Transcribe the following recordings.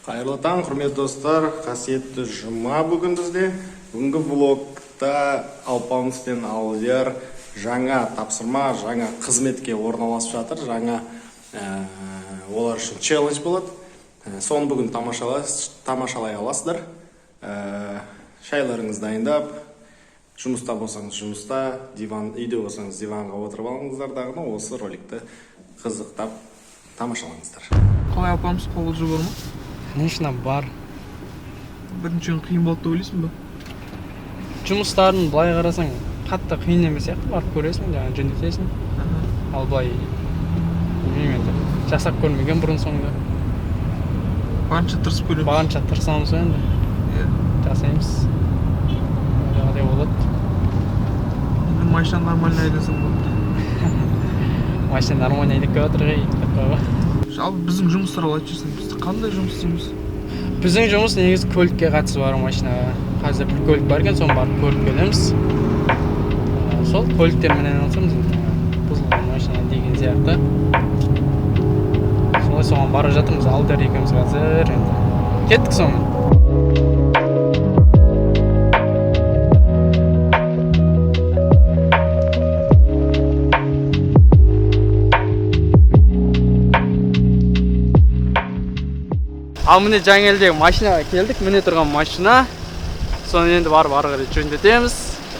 Қайырлы таң, құрметті достар, қасиетті жұма бүгін бізде. Бүгінгі влогта Алпамыс пен Алдияр жаңа тапсырма, жаңа қызметке орналасып жатыр. Жаңа олар үшін челлендж болады. Соны бүгін тамашалай аласыздар. Шайларыңыз дайындап, жұмыста болсаңыз жұмыста, үйде болсаңыз диванға отырып алыңыздар дағыны, осы роликті қызықтап тамашалаңыздар. Қалай Алпамыс, қобалжу бар ма? Конечно, бар. Бірінші қиын болды деп ойлайсың ба? Жұмыстарын былай қарасаң, қатты қиын емес сияқты, барып көресің, жаңа жөндетесің. Ал былай білмеймін енді. Жасап көрмеген бұрын соңды. Барынша тырысып көреміз. Барынша тырысамыз енді. Жасаймыз. Жағдай болады. Енді машина нормально айдасаң болады. Машина нормально айдап келіп отыр ғой. Жалпы біздің жұмыс туралы айтып жүрсең, біз қандай жұмыс істейміз? Біздің жұмыс негізі көлікке қатысы бар машинаға. Қазір бір көлік бар екен, соны барып көріп келеміз. Сол көліктермен айналысамыз енді. Бұзылған машина деген сияқты. Солай соған барып жатырмыз, Алдияр екеуміз қазір енді. Кеттік соңын. Ал міне жаңа елдегі машинаға келдік, міне тұрған машина. Соны енді барып ары қарай жөндетеміз.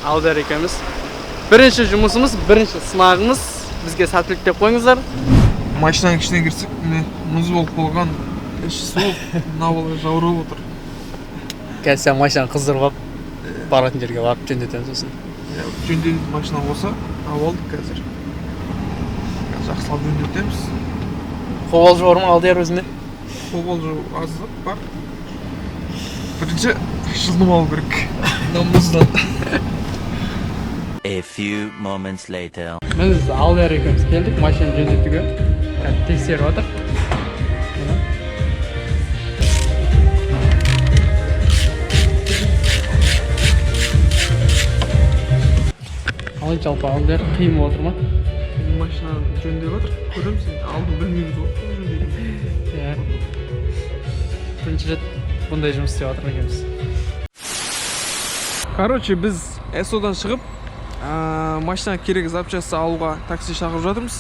Алдияр екеуміз. Бірінші жұмысымыз, бірінші сынағымыз. Бізге сәттілік деп қойыңыздар. Машинаның ішіне кірсек, міне мұз болып қалған, іші суық, мына бала жаурап отыр. Қазір сен машинаны қыздырып алып, баратын жерге барып жөндетеміз сосын. Жөндейтін машина болса, алып алдық қазір. Жақсылап жөндетеміз. Қобалжу бар ма Алдияр өзінде? Қобалжу аздық бар. Бірінші жылынып алу керек. Намыздан. A few moments later. Біз Алдияр екеуміз келдік, машинаны жөндетуге. Қазір тексеріп отыр. Қалай жалпы Алдияр қиын болып отыр ма? Машинаны жөндеп отыр. Көреміз енді, алдын білмейміз ғой жөндейтін. Бірінші рет бұндай жұмыс істеп жатыр екенбіз. Короче, біз СО-дан шығып, машина керек запчасты алуға такси шақырып жатырмыз.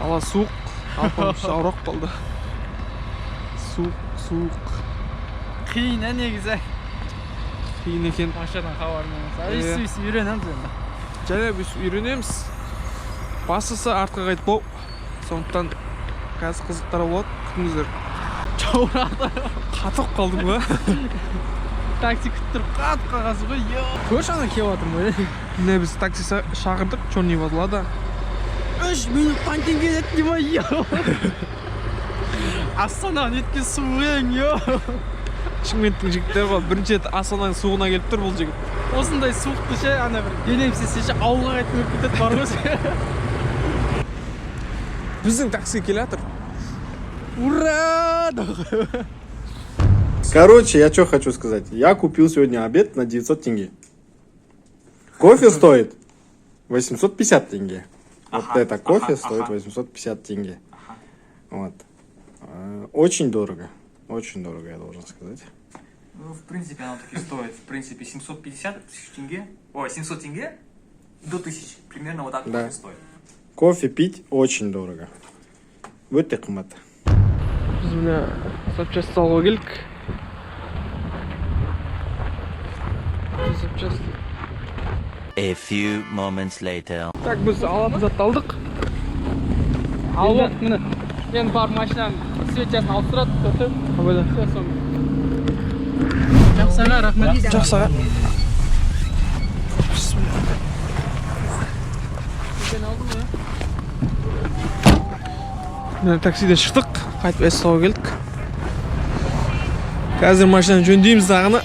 Ала суық, Алпамыс ауырып қалды. Суық. Қиын негізі. Қиын екен. Машинадан хабармен. Үйсі үйренеміз енді. Және біз үйренеміз. Бастысы артқа қайтпау. Сондықтан қазір қызықтар болады. Күтіңіздер. Жаурады. Қатып қалдым ба? Такси күтіп тұрып қатып қалғансың ғой. Көрші ана келіп жатырмын ғой. Міне біз такси шақырдық, Черный Вазлада. 3 минуттан кейін келеді деймін. Астанаға неткен суық. Шымкенттің жігіттері ғой, бірінші рет Астананың суығына келіп тұр бұл жігіт. Осындай суықты ше, ана бір денем сесе ауылға қайтып кетеді бар ғой. Біздің такси келе жатыр. Ура! Короче, я что хочу сказать. Я купил сегодня обед на 900 тенге. Кофе стоит 850 тенге. Вот это кофе стоит 850 тенге. Вот. Очень дорого. Очень дорого, я должен сказать. Ну, в принципе, оно таки стоит, в принципе, 750 тысяч тенге. Ой, 700 тенге до 1000. Примерно вот так Да. кофе стоит. Кофе пить очень дорого. Өте қымбат. Біз міне запчасты алуға келдік. A few moments later. Так, біз алатын затты алдық. Алып, міне. Енді бар машинаның свечасын алып тұрады, көрді. Қабайда. Жақсыға, рахмет. Жақсыға. Міне таксиден шықтық, қайтып СО-ға келдік. Қазір машинаны жөндейміз дағыны.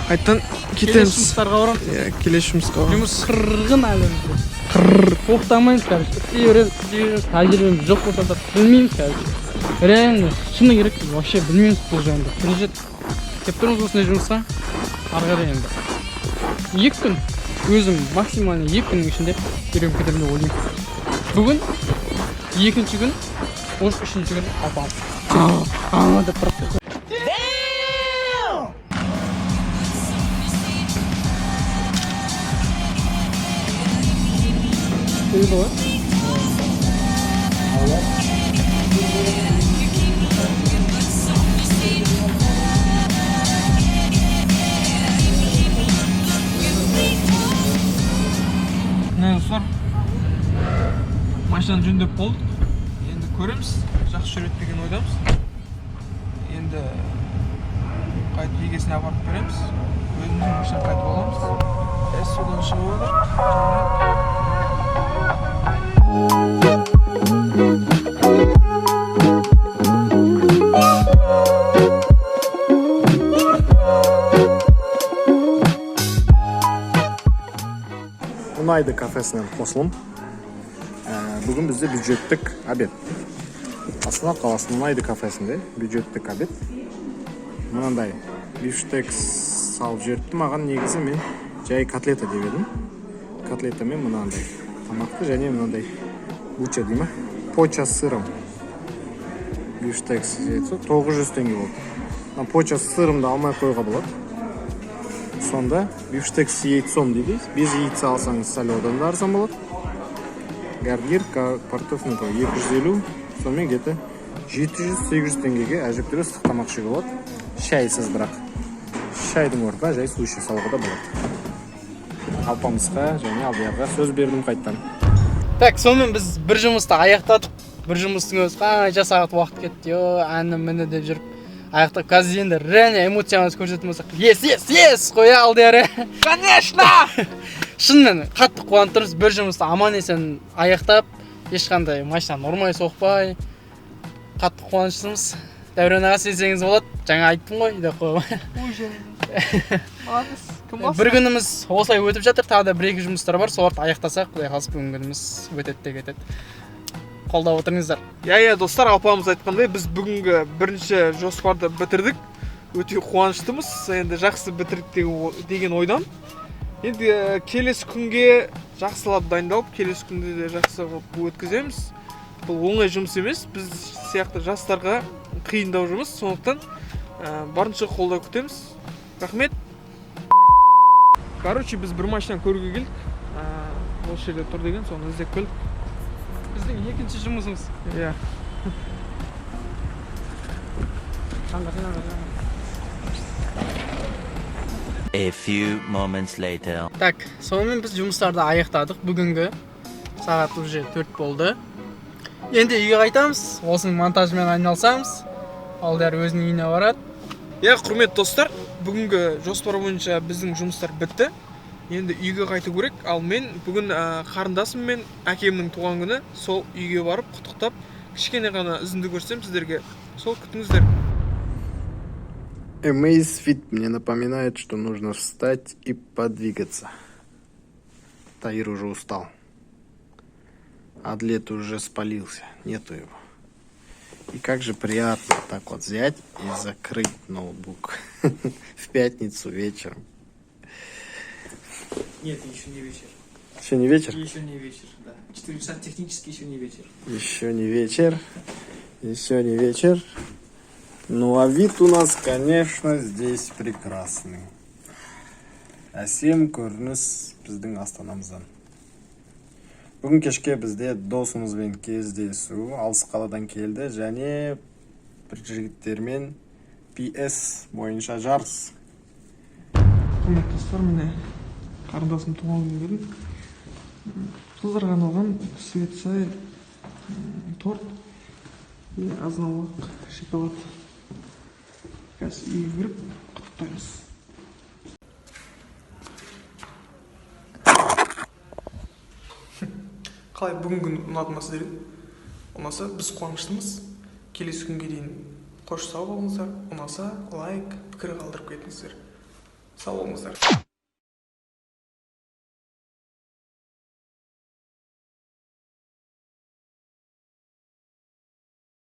Қайттан кетеміз. Жұмыстарға барамыз. Келесі жұмысқа барамыз. Жұмыс қырғын әлемізде. Тоқтамаймыз, короче. Істейміз, тәжірибеміз жоқ болса да білмейміз, короче. Реально, шыны керек, вообще білмейміз бұл жайында. Бірінші рет келіп тұрмыз осындай жұмысқа. Ары қарай енді. 2 күн, өзім максимально 2 күннің ішінде үйреніп кетемін деп ойлаймын. Бүгін 2-ші күн, 13-ші күн Алпамыс. Деп тұрып. құйылды ғой. Достар, машинаны жөндеп болдық. Енді көреміз, жақсы жүреді деген ойдамыз. Енді қайтып егесіне апарып береміз. Өзіміздің машина қайтып аламыз. Содан шығып отыр. Мұнайды кафесінен қосылым. Бүгін бізде бюджеттік обед. Астана қаласының Мұнайды кафесінде бюджеттік обед. Мынандай бифштекс салып жіберіпті. Маған негізі мен жай котлета деп едім. Котлета мен мынандай тамақты және мынандай буча дейма. Поча с сыром. Бифштекс 900 теңге болды. Поча с сырымды алмай қойға болады. Сонда бифштекс с яйцом дейді. Без яйца алсаңыз сәл одан да арзан болады. Гарнир картофель 250, сонымен где-то 700-800 теңгеге әжептәуір ыстық тамақ ішуге болады. Шайсыз бірақ. Шайдың орнына жай су іше салуға да болады. Алпамысқа және Алдиярға сөз бердім қайттан. Так, сонымен біз бір жұмысты аяқтадық. Бір жұмыстың өзі қанша сағат уақыт кетті. Әні міне деп жүріп аяқтап. Қазір енді рене эмоциямыз көрсететін болсақ. Ес, қоя Алдияры. Конечно! Шынымен қатты қуанып тұрмыз. Бір жұмысты аман есен аяқтап, ешқандай машинаны ұрмай соқпай. Қатты қуаныштымыз. Дәурен аға сенсеңіз болады. Жаңа айттым ғой, деп қоймай. Бір күніміз осылай өтіп жатыр. Тағы да бір-екі жұмыстар бар. Соларды аяқтасақ, құдай қаласа бүгінгі күніміз өтеді де кетеді. Қолдап отырыңыздар. Иә, достар, алпамыз айтқандай, біз бүгінгі бірінші жоспарды бітірдік. Өте қуаныштымыз. Енді жақсы бітірдік деген ойдам. Енді келесі күнге жақсылап дайындалып, келесі күнде де жақсы өткіземіз. Бұл оңай жұмыс емес, біз сияқты жастарға қиындау жұмыс, сондықтан барынша қолдау күтеміз. Рахмет. Короче, біз бір машинаны көруге келдік. Осы жерде тұр деген, соны іздеп келдік. Біздің екінші жұмысымыз. Иә. A few moments later. Так, сонымен біз жұмыстарды аяқтадық. Бүгінгі сағат уже 4 болды. Енді үйге қайтамыз. Осының монтажымен айналысамыз. Алдияр өзінің үйіне барады. Иә, құрметті достар, бүгінгі жоспар бойынша біздің жұмыстар бітті. Енді үйге қайту керек. Ал мен бүгін қарындасым мен әкемнің туған күні, сол үйге барып құттықтап, кішкене ғана үзінді көрсем сіздерге. Сол күтіңіздер. Amazfit мне напоминает, что нужно встать и подвигаться. Таир уже устал. Адлет уже спалился, нету его. И как же приятно так вот взять и закрыть ноутбук в пятницу вечером. Нет, еще не вечер. Еще не вечер? Еще не вечер, да. 4 часа технически еще не вечер. Еще не вечер. Еще не вечер. Ну а вид у нас, конечно, здесь прекрасный. Әсем көрініс біздің астанамыздан. Бүгін кешке бізде досымызбен кездесу, алыс қаладан келді және бір жігіттермен PS бойынша жарыс. Құрметті достар, міне қарындасым туған күнге келдім. Қыздарға арналған свет сай торт и азын-аулақ шоколад. Қазір үйге кіріп құттықтаймыз. Қалай бүгінгі күн ұнады ма сіздерге? Ұнаса біз қуаныштымыз. Келесі күнге дейін қош сау болыңыздар. Ұнаса лайк, пікір қалдырып кетіңіздер. Сау болыңыздар.